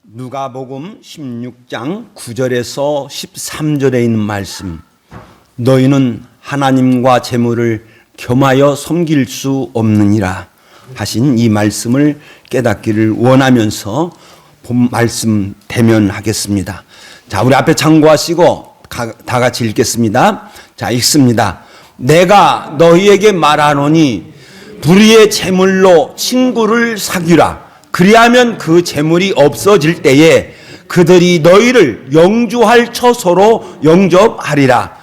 누가복음 16장 9절에서 13절에 있는 말씀, 너희는 하나님과 재물을 겸하여 섬길 수 없느니라 하신 이 말씀을 깨닫기를 원하면서 본 말씀 대면하겠습니다. 자, 우리 앞에 참고하시고 다 같이 읽겠습니다. 자, 읽습니다. 내가 너희에게 말하노니 불의의 재물로 친구를 사귀라. 그리하면 그 재물이 없어질 때에 그들이 너희를 영주할 처소로 영접하리라.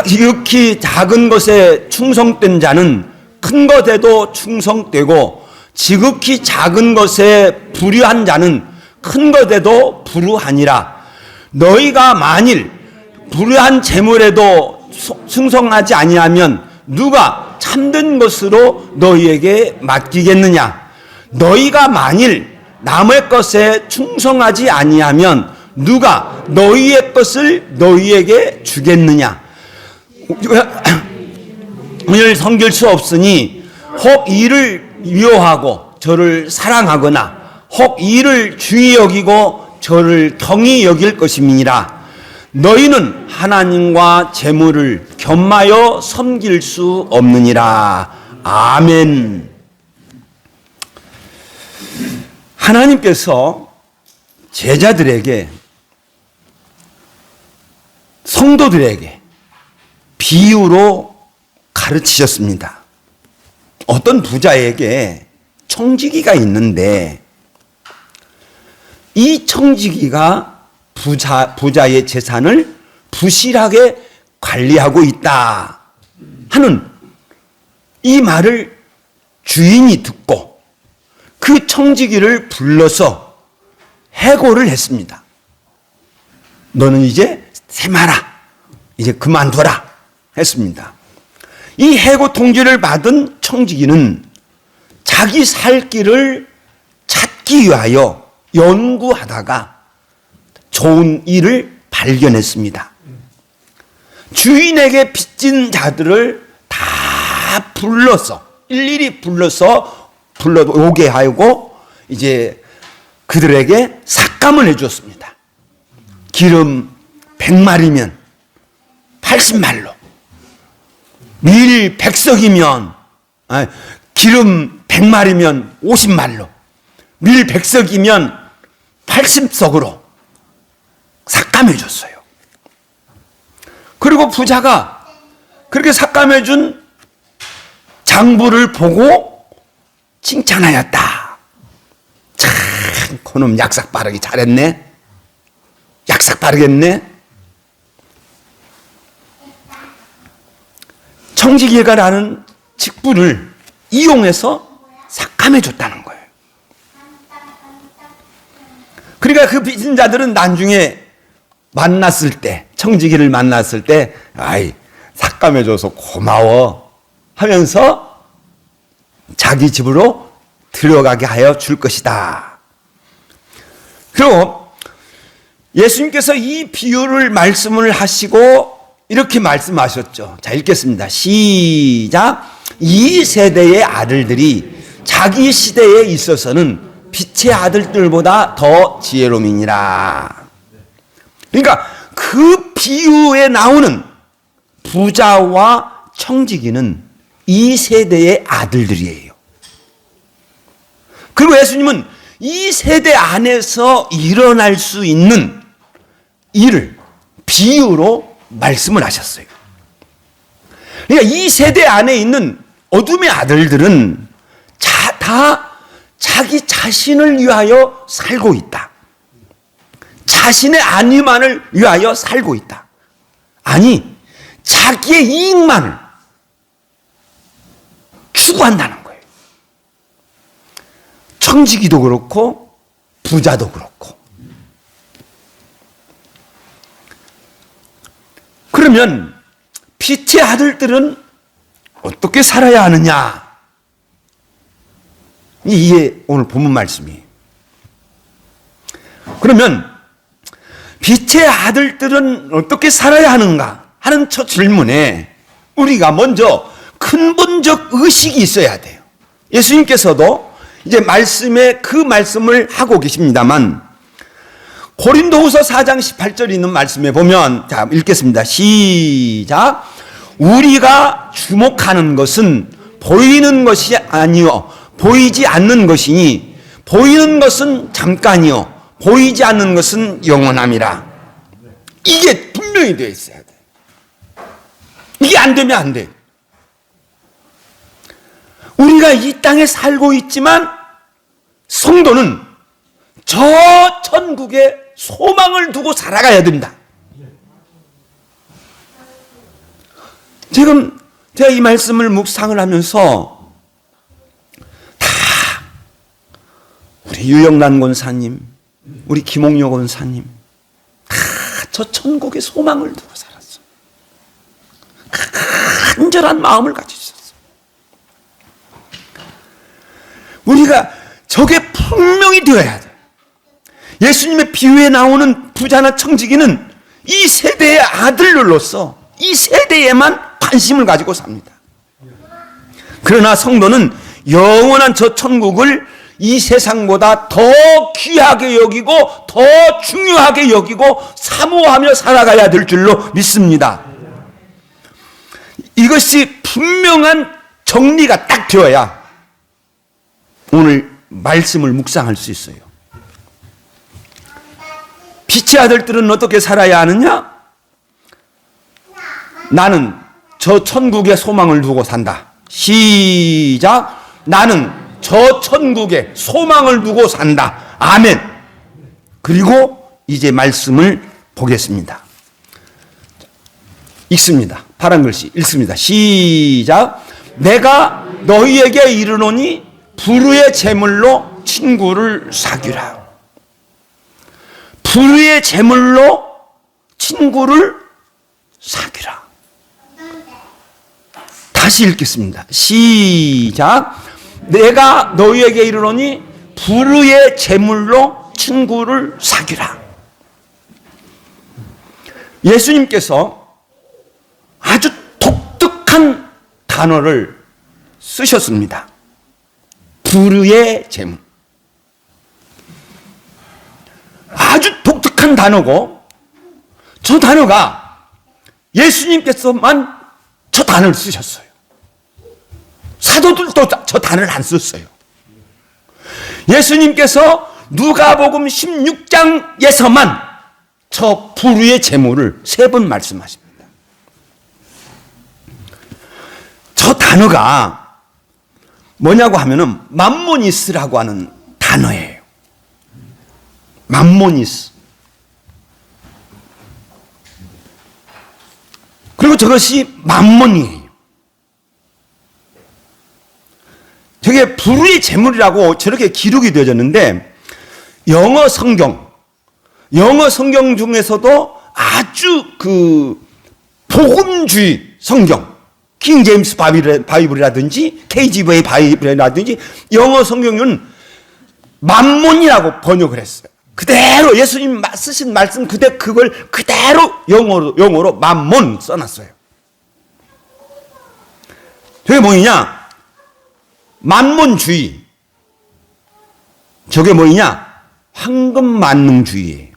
지극히 작은 것에 충성된 자는 큰 것에도 충성되고, 지극히 작은 것에 불의한 자는 큰 것에도 불의하니라. 너희가 만일 불의한 재물에도 충성하지 아니하면 누가 참된 것으로 너희에게 맡기겠느냐? 너희가 만일 남의 것에 충성하지 아니하면 누가 너희의 것을 너희에게 주겠느냐? 오늘 섬길 수 없으니 혹 이를 미워하고 저를 사랑하거나 혹 이를 중히 여기고 저를 경히 여길 것임이니라. 너희는 하나님과 재물을 겸하여 섬길 수 없느니라. 아멘. 하나님께서 제자들에게, 성도들에게 비유로 가르치셨습니다. 어떤 부자에게 청지기가 있는데 이 청지기가 부자의 재산을 부실하게 관리하고 있다 하는 이 말을 주인이 듣고 그 청지기를 불러서 해고를 했습니다. 너는 이제 세마라, 이제 그만둬라 했습니다. 이 해고 통지를 받은 청지기는 자기 살 길을 찾기 위하여 연구하다가 좋은 일을 발견했습니다. 주인에게 빚진 자들을 다 불러서 일일이 불러 오게 하고 이제 그들에게 삭감을 해주었습니다. 기름 100마리면 80말로, 밀 100석이면 기름 100마리면 50말로, 밀 100석이면 80석으로 삭감해 줬어요. 그리고 부자가 그렇게 삭감해 준 장부를 보고 칭찬하였다. 참, 그놈 약삭 빠르기 잘했네. 약삭 빠르겠네. 청지기가 라는 직분을 이용해서 삭감해 줬다는 거예요. 그러니까 그 빚진 자들은 나중에 만났을 때, 청지기를 만났을 때, 아이, 삭감해 줘서 고마워 하면서 자기 집으로 들어가게 하여 줄 것이다. 그리고 예수님께서 이 비유를 말씀을 하시고 이렇게 말씀하셨죠. 자, 읽겠습니다. 시작. 이 세대의 아들들이 자기 시대에 있어서는 빛의 아들들보다 더 지혜로움이니라. 그러니까 그 비유에 나오는 부자와 청지기는 이 세대의 아들들이에요. 그리고 예수님은 이 세대 안에서 일어날 수 있는 일을 비유로 말씀을 하셨어요. 그러니까 이 세대 안에 있는 어둠의 아들들은 다 자기 자신을 위하여 살고 있다. 자신의 안위만을 위하여 살고 있다. 아니, 자기의 이익만을 추구한다는 거예요. 청지기도 그렇고 부자도 그렇고. 그러면 빛의 아들들은 어떻게 살아야 하느냐? 이게 오늘 본문 말씀이에요. 그러면 빛의 아들들은 어떻게 살아야 하는가 하는 첫 질문에 우리가 먼저 근본적 의식이 있어야 돼요. 예수님께서도 이제 말씀에 그 말씀을 하고 계십니다만 고린도후서 4장 18절에 있는 말씀에 보면, 자, 읽겠습니다. 시작. 우리가 주목하는 것은 보이는 것이 아니요 보이지 않는 것이니 보이는 것은 잠깐이요 보이지 않는 것은 영원함이라. 이게 분명히 되어 있어야 돼. 이게 안 되면 안 돼. 우리가 이 땅에 살고 있지만 성도는 저 천국에 소망을 두고 살아가야 된다. 지금 제가 이 말씀을 묵상을 하면서 다 우리 유영란 권사님, 우리 김홍여 권사님 다 저 천국의 소망을 두고 살았어. 간절한 마음을 가지고 있었어. 우리가 저게 분명히 되어야 돼. 예수님의 비유에 나오는 부자나 청지기는 이 세대의 아들로서 이 세대에만 관심을 가지고 삽니다. 그러나 성도는 영원한 저 천국을 이 세상보다 더 귀하게 여기고 더 중요하게 여기고 사모하며 살아가야 될 줄로 믿습니다. 이것이 분명한 정리가 딱 되어야 오늘 말씀을 묵상할 수 있어요. 빛의 아들들은 어떻게 살아야 하느냐? 나는 저 천국에 소망을 두고 산다. 시작. 나는 저 천국에 소망을 두고 산다. 아멘. 그리고 이제 말씀을 보겠습니다. 읽습니다. 파란 글씨 읽습니다. 시작. 내가 너희에게 이르노니 불의의 제물로 친구를 사귀라. 불의의 제물로 친구를 사귀라. 다시 읽겠습니다. 시작. 내가 너희에게 이르노니 불의의 제물로 친구를 사귀라. 예수님께서 아주 독특한 단어를 쓰셨습니다. 불의의 제물. 아주 독특한 단어고, 저 단어가 예수님께서만 저 단어를 쓰셨어요. 사도들도 저 단어를 안 썼어요. 예수님께서 누가복음 16장에서만 저 불의의 제물을 3번 말씀하십니다. 저 단어가 뭐냐고 하면은 맘모니스라고 하는 단어예요. 맘모니스. 그리고 저것이 맘몬이에요. 저게 불의의 제물이라고 저렇게 기록이 되어졌는데, 영어 성경 중에서도 아주 복음주의 성경, 킹 제임스 바이블이라든지 KJV 바이블이라든지 영어 성경은 맘몬이라고 번역을 했어요. 그대로 예수님 쓰신 말씀 그걸 그대로 영어로 맘몬 써놨어요. 저게 뭐냐? 만몬주의. 저게 뭐냐? 황금만능주의예요.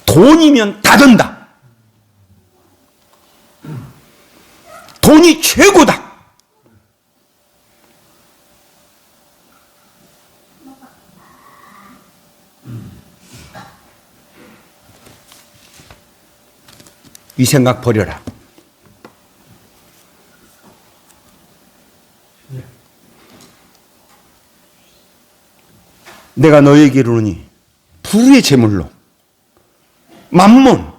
돈이면 다 된다. 돈이 최고다. 이 생각 버려라. 내가 너에게 이르노니 불의의 제물로 맘몬,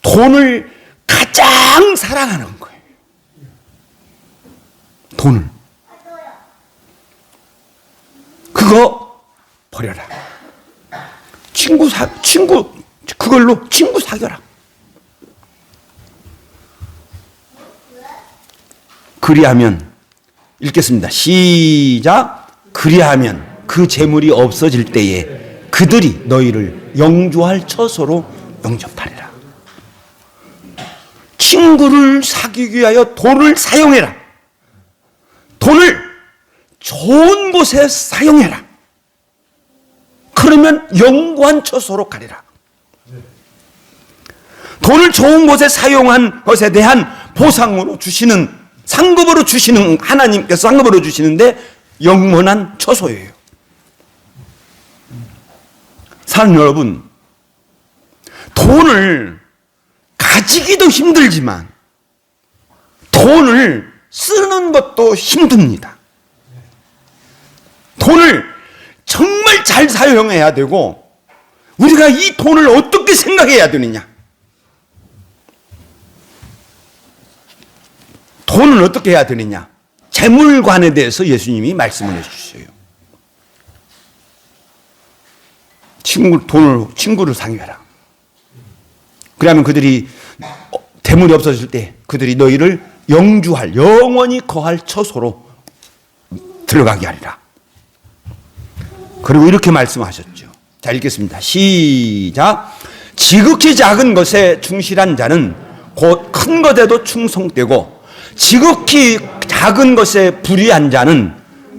돈을 가장 사랑하는 거예요. 돈을. 그거 버려라. 그걸로 친구 사귀어라. 그리하면, 읽겠습니다. 시작. 그리하면 그 재물이 없어질 때에 그들이 너희를 영주할 처소로 영접하리라. 친구를 사귀기 위하여 돈을 사용해라. 돈을 좋은 곳에 사용해라. 그러면 영구한 처소로 가리라. 돈을 좋은 곳에 사용한 것에 대한 보상으로 주시는, 상급으로 주시는, 하나님께서 상급으로 주시는데 영원한 처소예요. 사랑하는 여러분, 돈을 가지기도 힘들지만 돈을 쓰는 것도 힘듭니다. 돈을 정말 잘 사용해야 되고, 우리가 이 돈을 어떻게 생각해야 되느냐? 돈은 어떻게 해야 되느냐? 재물관에 대해서 예수님이 말씀을 해주셨어요. 친구를 상여해라. 그러면 그들이 재물이 없어질 때 그들이 너희를 영주할, 영원히 거할 처소로 들어가게 하리라. 그리고 이렇게 말씀하셨죠. 자, 읽겠습니다. 시작. 지극히 작은 것에 충실한 자는 곧 큰 것에도 충성되고, 지극히 작은 것에 불의한 자는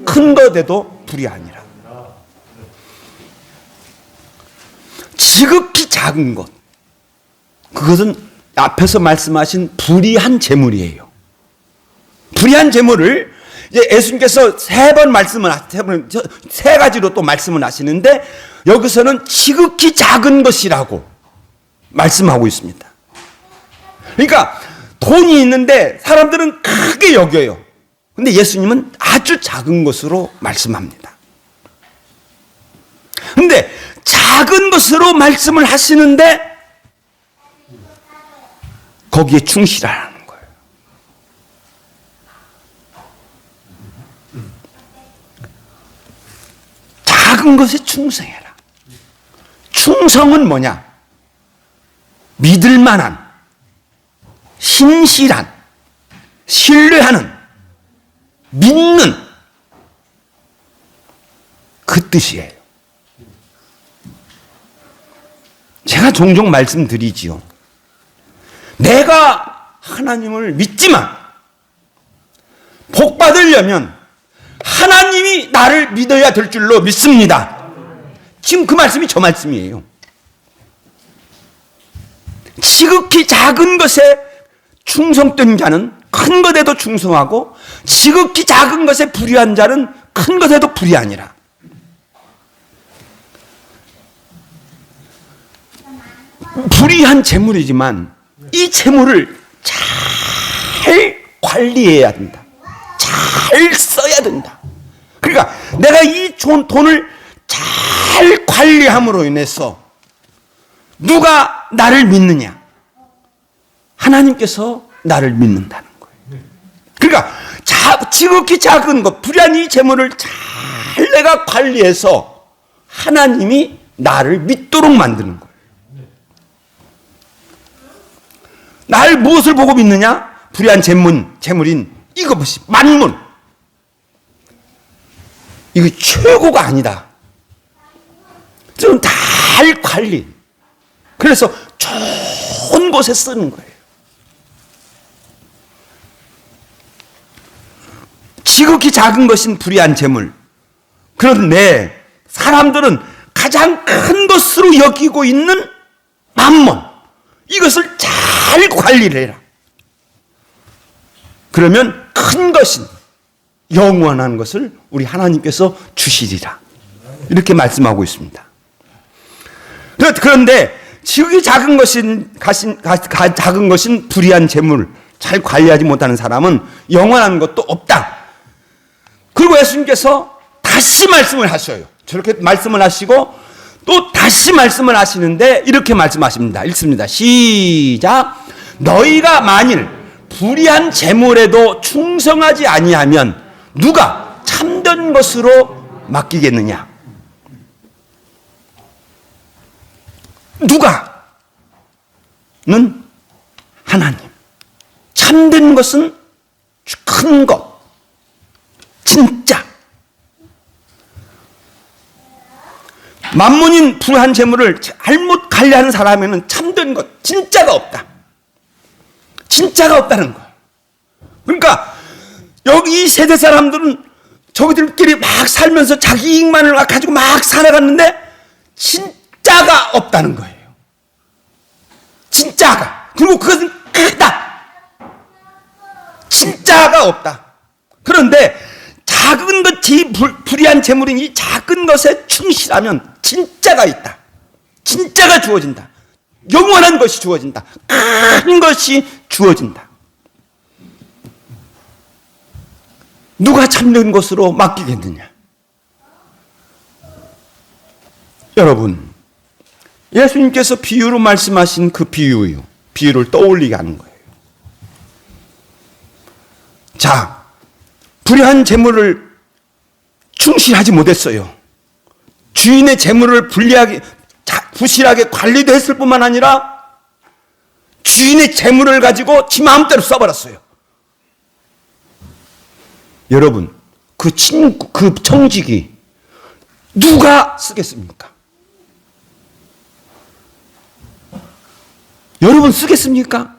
큰 것에도 불의하니라. 지극히 작은 것, 그것은 앞에서 말씀하신 불의한 재물이에요. 불의한 재물을 이제 예수님께서 세 가지로 또 말씀을 하시는데, 여기서는 지극히 작은 것이라고 말씀하고 있습니다. 그러니까 돈이 있는데 사람들은 크게 여겨요. 근데 예수님은 아주 작은 것으로 말씀합니다. 근데 작은 것으로 말씀을 하시는데 거기에 충실하라는 거예요. 작은 것에 충성해라. 충성은 뭐냐? 믿을 만한, 신실한, 신뢰하는, 믿는 그 뜻이에요. 제가 종종 말씀드리지요. 내가 하나님을 믿지만 복 받으려면 하나님이 나를 믿어야 될 줄로 믿습니다. 지금 그 말씀이 저 말씀이에요. 지극히 작은 것에 충성된 자는 큰 것에도 충성하고, 지극히 작은 것에 불의한 자는 큰 것에도 불의하니라. 불의한 재물이지만 이 재물을 잘 관리해야 된다. 잘 써야 된다. 그러니까 내가 이 돈을 잘 관리함으로 인해서 누가 나를 믿느냐? 하나님께서 나를 믿는다는 거예요. 그러니까 지극히 작은 것, 불의한 이 재물을 잘 내가 관리해서 하나님이 나를 믿도록 만드는 거예요. 날 무엇을 보고 믿느냐? 불의한 재물인 이것이 만문. 이거 최고가 아니다. 좀 잘 관리. 그래서 좋은 곳에 쓰는 거예요. 지극히 작은 것인 불의한 재물. 그런데 사람들은 가장 큰 것으로 여기고 있는 만몬, 이것을 잘 관리를 해라. 그러면 큰 것인 영원한 것을 우리 하나님께서 주시리라. 이렇게 말씀하고 있습니다. 그런데 지극히 작은 것인 불의한 재물, 잘 관리하지 못하는 사람은 영원한 것도 없다. 그리고 예수님께서 다시 말씀을 하셔요. 저렇게 말씀을 하시고 또 다시 말씀을 하시는데 이렇게 말씀하십니다. 읽습니다. 시작. 너희가 만일 불의한 재물에도 충성하지 아니하면 누가 참된 것으로 맡기겠느냐? 누가는 하나님. 참된 것은 큰 것, 진짜. 만문인 불의한 재물을 잘못 관리하는 사람에는 참된 것, 진짜가 없다. 진짜가 없다는 거예요. 그러니까 여기 이 세대 사람들은 저들끼리 막 살면서 자기 이익만을 가지고 막 살아갔는데 진짜가 없다는 거예요. 진짜가. 그리고 그것은 크다. 진짜가 없다. 그런데 작은 것이 불의한 재물인 이 작은 것에 충실하면 진짜가 있다. 진짜가 주어진다. 영원한 것이 주어진다. 큰 것이 주어진다. 누가 참된 것으로 맡기겠느냐? 여러분, 예수님께서 비유로 말씀하신 그 비유를 떠올리게 하는 거예요. 자, 불의한 재물을 충실하지 못했어요. 주인의 재물을 부실하게 관리도 했을 뿐만 아니라 주인의 재물을 가지고 지 마음대로 써버렸어요. 여러분, 그 청직이 누가 쓰겠습니까? 여러분 쓰겠습니까?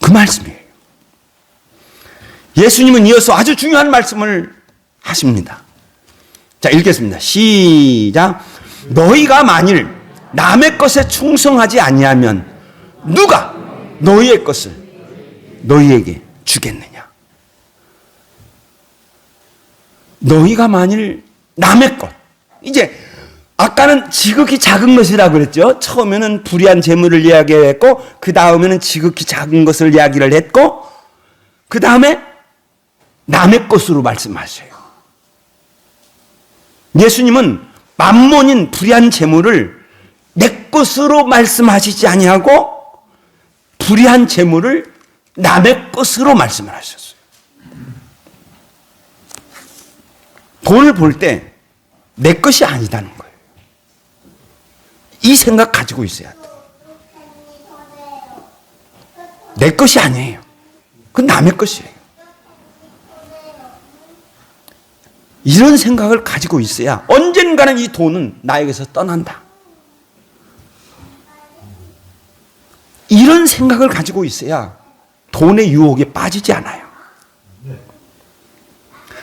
그 말씀이에요. 예수님은 이어서 아주 중요한 말씀을 하십니다. 자, 읽겠습니다. 시작. 너희가 만일 남의 것에 충성하지 아니하면 누가 너희의 것을 너희에게 주겠느냐? 너희가 만일 남의 것, 이제 아까는 지극히 작은 것이라고 그랬죠. 처음에는 불의한 재물을 이야기했고, 그 다음에는 지극히 작은 것을 이야기를 했고, 그 다음에 남의 것으로 말씀하셔요. 예수님은 만몬인 불의한 재물을 내 것으로 말씀하시지 아니하고 불의한 재물을 남의 것으로 말씀을 하셨어요. 돈을 볼 때 내 것이 아니다는 거예요. 이 생각 가지고 있어야 돼. 내 것이 아니에요. 그건 남의 것이에요. 이런 생각을 가지고 있어야 언젠가는 이 돈은 나에게서 떠난다. 이런 생각을 가지고 있어야 돈의 유혹에 빠지지 않아요.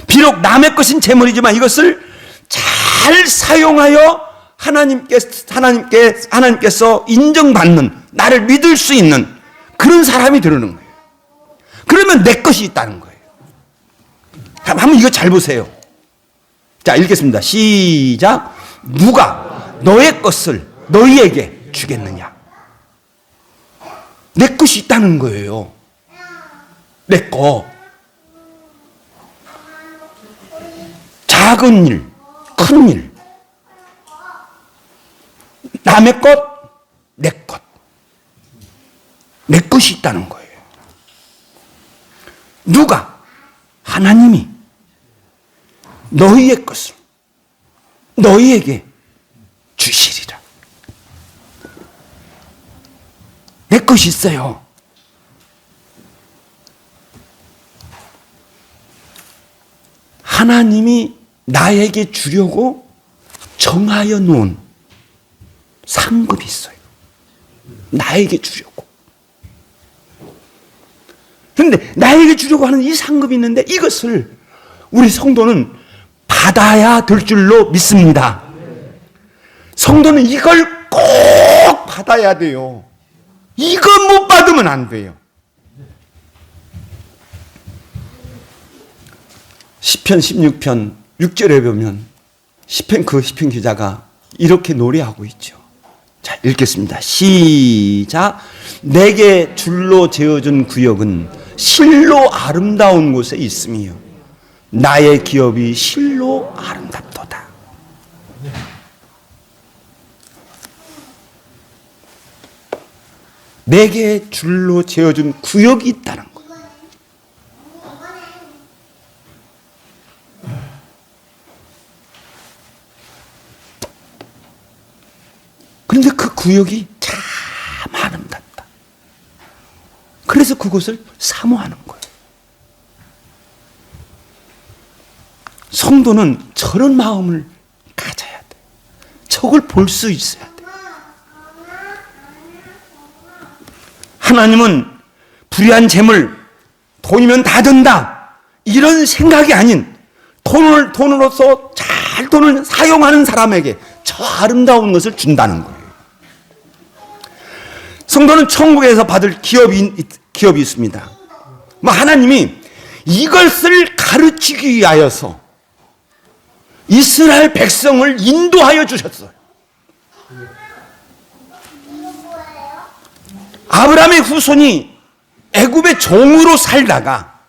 비록 남의 것인 재물이지만 이것을 잘 사용하여 하나님께서 인정받는, 나를 믿을 수 있는 그런 사람이 되는 거예요. 그러면 내 것이 있다는 거예요. 한번 이거 잘 보세요. 자, 읽겠습니다. 시작. 누가 너의 것을 너희에게 주겠느냐? 내 것이 있다는 거예요. 내 거. 작은 일, 큰 일. 남의 것, 내 것. 내 것이 있다는 거예요. 누가? 하나님이 너희의 것을 너희에게 주시리라. 내 것이 있어요. 하나님이 나에게 주려고 정하여 놓은 상급이 있어요. 나에게 주려고. 그런데 나에게 주려고 하는 이 상급이 있는데 이것을 우리 성도는 받아야 될 줄로 믿습니다. 성도는 이걸 꼭 받아야 돼요. 이거 못 받으면 안 돼요. 시편 16편 6절에 보면 시편 기자가 이렇게 노래하고 있죠. 자, 읽겠습니다. 시작. 내게 줄로 재어준 구역은 실로 아름다운 곳에 있으며 나의 기업이 실로 아름답도다. 내게 줄로 재어준 구역이 있다는 거예요. 그런데 그 구역이 참 아름답다. 그래서 그곳을 사모하는 거예요. 성도는 저런 마음을 가져야 돼. 저걸 볼 수 있어야 돼. 하나님은 불의한 재물, 돈이면 다 된다, 이런 생각이 아닌 돈으로서 잘 돈을 사용하는 사람에게 저 아름다운 것을 준다는 거예요. 성도는 천국에서 받을 기업이 있습니다. 하나님이 이것을 가르치기 위하여서 이스라엘 백성을 인도하여 주셨어요. 아브라함의 후손이 애굽의 종으로 살다가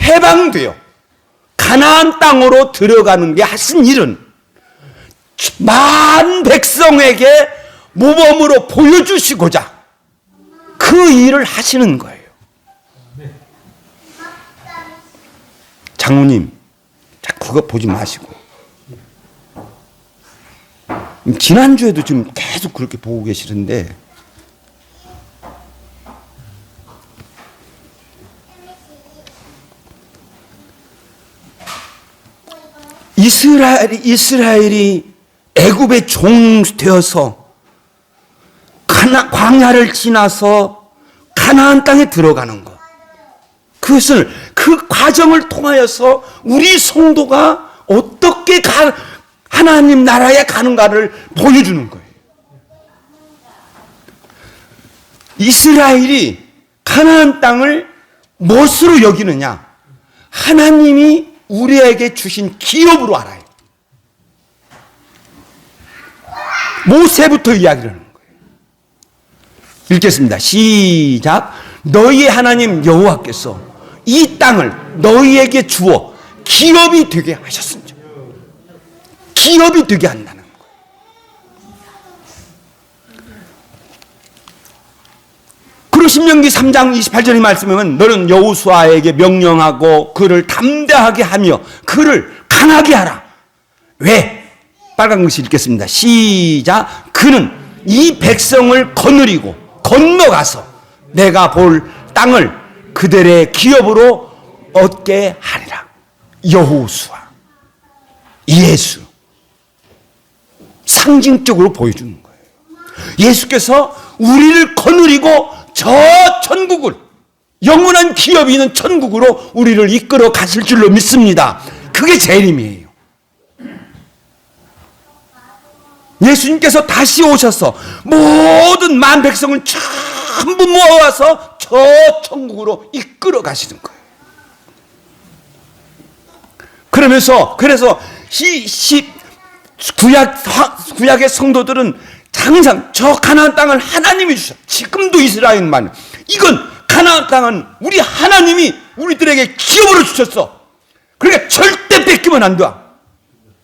해방되어 가나안 땅으로 들어가는 게 하신 일은 많은 백성에게 모범으로 보여주시고자 그 일을 하시는 거예요. 장로님, 자꾸 그거 보지 마시고. 지난주에도 지금 계속 그렇게 보고 계시는데, 이스라엘이 애굽의 종 되어서 광야를 지나서 가나안 땅에 들어가는 것, 그것을 그 과정을 통하여서 우리 성도가 어떻게 하나님 나라에 가는가를 보여주는 거예요. 이스라엘이 가나안 땅을 무엇으로 여기느냐? 하나님이 우리에게 주신 기업으로 알아요. 모세부터 이야기를 하는 거예요. 읽겠습니다. 시작. 너희의 하나님 여호와께서 이 땅을 너희에게 주어 기업이 되게 하셨습니다. 기업이 되게 한다는 거예요. 그리고 신명기 3장 28절의 말씀에는 너는 여호수아에게 명령하고 그를 담대하게 하며 그를 강하게 하라. 왜? 빨간 글씨 읽겠습니다. 시작. 그는 이 백성을 거느리고 건너가서 내가 볼 땅을 그들의 기업으로 얻게 하리라. 여호수아, 예수, 상징적으로 보여주는 거예요. 예수께서 우리를 거느리고 저 천국을, 영원한 기업이 있는 천국으로 우리를 이끌어 가실 줄로 믿습니다. 그게 재림이에요. 예수님께서 다시 오셔서 모든 만 백성을 전부 모아서 저 천국으로 이끌어 가시는 거예요. 그래서 구약의 성도들은 항상 저 가나안 땅을 하나님이 주셨어요. 지금도 이스라엘만, 이건 가나안 땅은 우리 하나님이 우리들에게 기업으로 주셨어. 그러니까 절대 뺏기면 안 돼.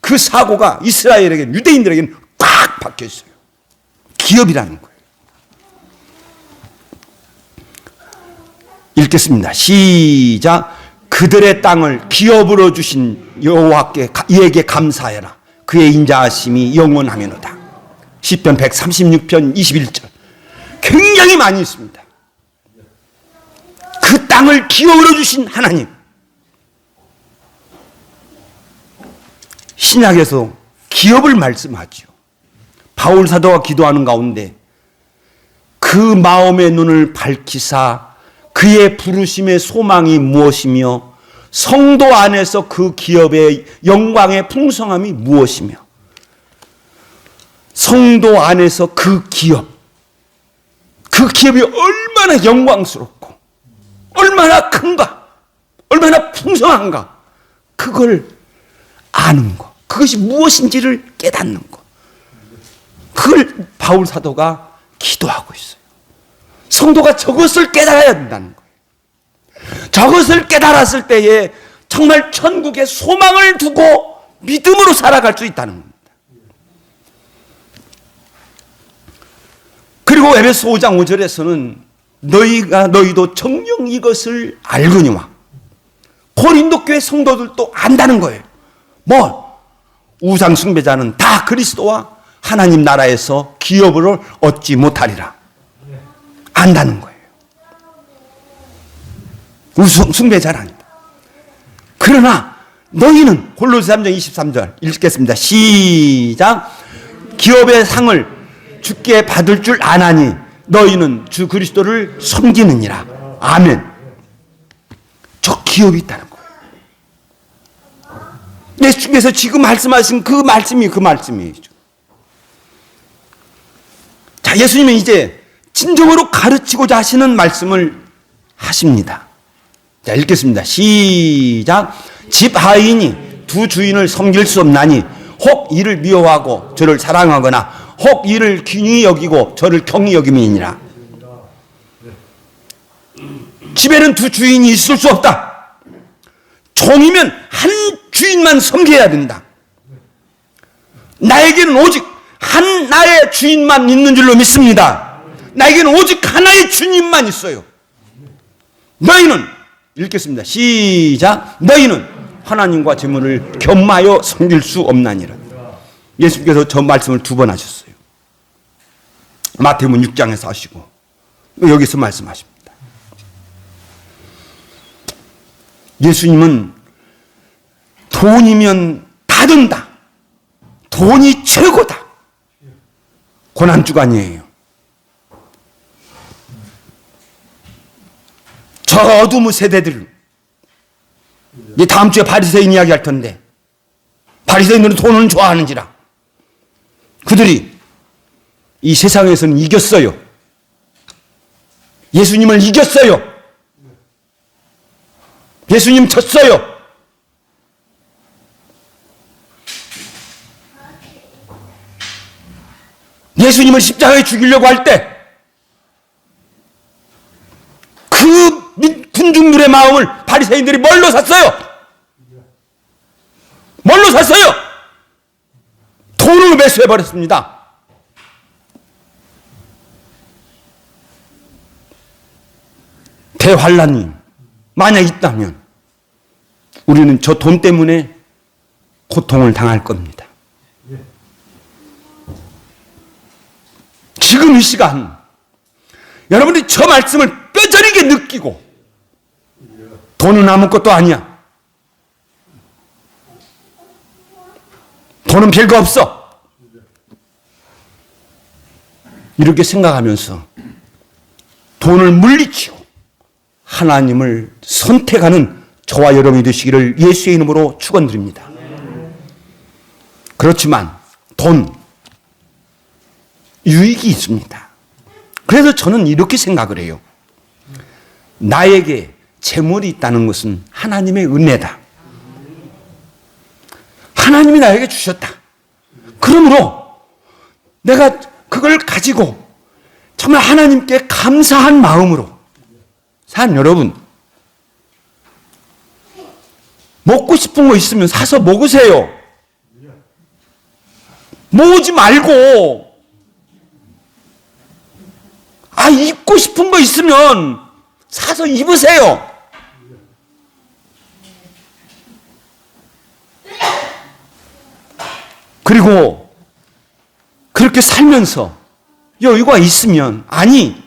그 사고가 이스라엘에게, 유대인들에게는 꽉 박혀 있어요. 기업이라는 거예요. 읽겠습니다. 시작. 그들의 땅을 기업으로 주신 여호와께 이에게 감사해라. 그의 인자하심이 영원하며노다. 시편 136편 21절. 굉장히 많이 있습니다. 그 땅을 기업으로 주신 하나님. 신약에서 기업을 말씀하죠. 바울 사도가 기도하는 가운데 그 마음의 눈을 밝히사 그의 부르심의 소망이 무엇이며 성도 안에서 그 기업의 영광의 풍성함이 무엇이며, 성도 안에서 그 기업이 얼마나 영광스럽고 얼마나 큰가, 얼마나 풍성한가, 그걸 아는 것, 그것이 무엇인지를 깨닫는 것, 그걸 바울 사도가 기도하고 있어요. 성도가 저것을 깨달아야 된다는 거예요. 저것을 깨달았을 때에 정말 천국에 소망을 두고 믿음으로 살아갈 수 있다는 겁니다. 그리고 에베소 5장 5절에서는 너희도 정녕 이것을 알거니와, 고린도 교회 성도들도 안다는 거예요. 우상 숭배자는 다 그리스도와 하나님 나라에서 기업을 얻지 못하리라. 안다는 거예요. 우상 숭배자라니다. 그러나 너희는, 골로새 3장 23절 읽겠습니다. 시작. 기업의 상을 주께 받을 줄 아나니 너희는 주 그리스도를 섬기느니라. 아멘. 기업이 있다는 거예요. 예수님께서 지금 말씀하신 그 말씀이에요. 자, 예수님은 이제 진정으로 가르치고자 하시는 말씀을 하십니다. 자, 읽겠습니다. 시작. 집 하인이 두 주인을 섬길 수 없나니 혹 이를 미워하고 저를 사랑하거나 혹 이를 귀히 여기고 저를 경히 여김이니라. 집에는 두 주인이 있을 수 없다. 종이면 한 주인만 섬겨야 된다. 나에게는 오직 한 나의 주인만 있는 줄로 믿습니다. 나에게는 오직 하나의 주님만 있어요. 너희는, 읽겠습니다. 시작. 너희는 하나님과 재물을 겸하여 섬길 수 없나니라. 예수님께서 저 말씀을 두 번 하셨어요. 마태복음 6장에서 하시고 여기서 말씀하십니다. 예수님은 돈이면 다 된다. 돈이 최고다. 고난주간이에요. 저 어두운 세대들, 이 다음 주에 바리새인 이야기 할 텐데, 바리새인들은 돈을 좋아하는지라 그들이 이 세상에서는 이겼어요. 예수님을 이겼어요. 예수님 졌어요. 예수님을 십자가에 죽이려고 할 때 그 군중들의 마음을 바리새인들이 뭘로 샀어요? 뭘로 샀어요? 돈으로 매수해버렸습니다. 대환란이 만약 있다면 우리는 저 돈 때문에 고통을 당할 겁니다. 지금 이 시간 여러분이 저 말씀을 뼈저리게 느끼고 돈은 아무것도 아니야. 돈은 별거 없어. 이렇게 생각하면서 돈을 물리치고 하나님을 선택하는 저와 여러분이 되시기를 예수의 이름으로 축원드립니다. 그렇지만 돈 유익이 있습니다. 그래서 저는 이렇게 생각을 해요. 나에게 재물이 있다는 것은 하나님의 은혜다. 하나님이 나에게 주셨다. 그러므로 내가 그걸 가지고 정말 하나님께 감사한 마음으로 산 여러분, 먹고 싶은 거 있으면 사서 먹으세요. 모으지 말고, 입고 싶은 거 있으면 사서 입으세요. 그리고 그렇게 살면서 여유가 있으면, 아니,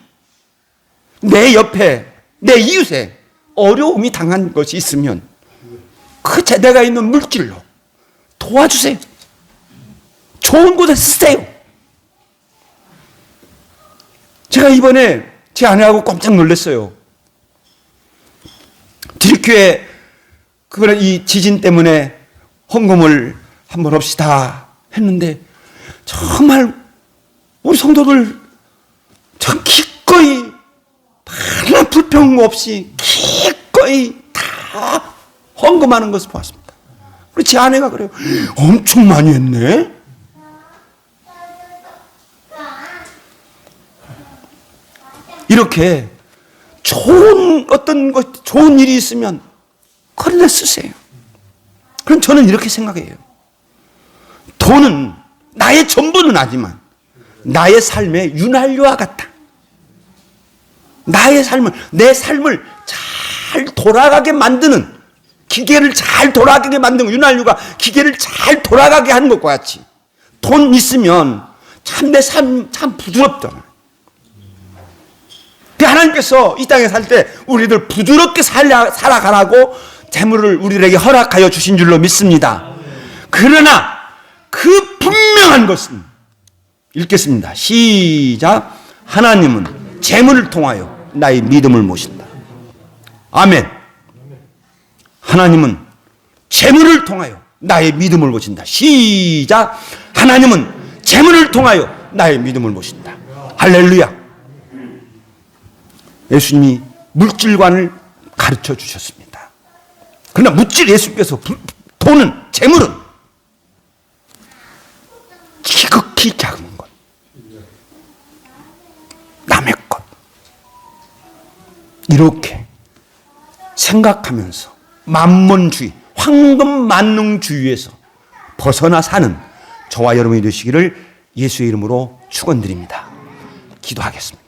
내 옆에, 내 이웃에 어려움이 당한 것이 있으면 그 제대가 있는 물질로 도와주세요. 좋은 곳에 쓰세요. 제가 이번에 제 아내하고 깜짝 놀랐어요. 지리교회 그거는 이 지진 때문에 헌금을 한번 합시다 했는데 정말 우리 성도들 참 기꺼이 하나 불평 없이 기꺼이 다 헌금하는 것을 보았습니다. 우리 제 아내가 그래요. 엄청 많이 했네. 이렇게 좋은 좋은 일이 있으면 그런데 쓰세요. 그럼 저는 이렇게 생각해요. 돈은 나의 전부는 아니지만 나의 삶의 윤활유와 같다. 나의 삶을, 내 삶을 잘 돌아가게 만드는, 기계를 잘 돌아가게 만드는 윤활유가 기계를 잘 돌아가게 하는 것과 같이 돈 있으면 참 내 삶 참 부드럽잖아요. 하나님께서 이 땅에 살 때 우리들 부드럽게 살아가라고 재물을 우리들에게 허락하여 주신 줄로 믿습니다. 그러나 그 분명한 것은, 읽겠습니다. 시작. 하나님은 재물을 통하여 나의 믿음을 모신다. 아멘. 하나님은 재물을 통하여 나의 믿음을 보신다. 시작. 하나님은 재물을 통하여 나의 믿음을 보신다. 할렐루야. 예수님이 물질관을 가르쳐 주셨습니다. 그러나 물질 예수께서 돈은, 재물은 지극히 작은 것, 남의 것, 이렇게 생각하면서 만몬주의, 황금만능주의에서 벗어나 사는 저와 여러분이 되시기를 예수의 이름으로 축원드립니다. 기도하겠습니다.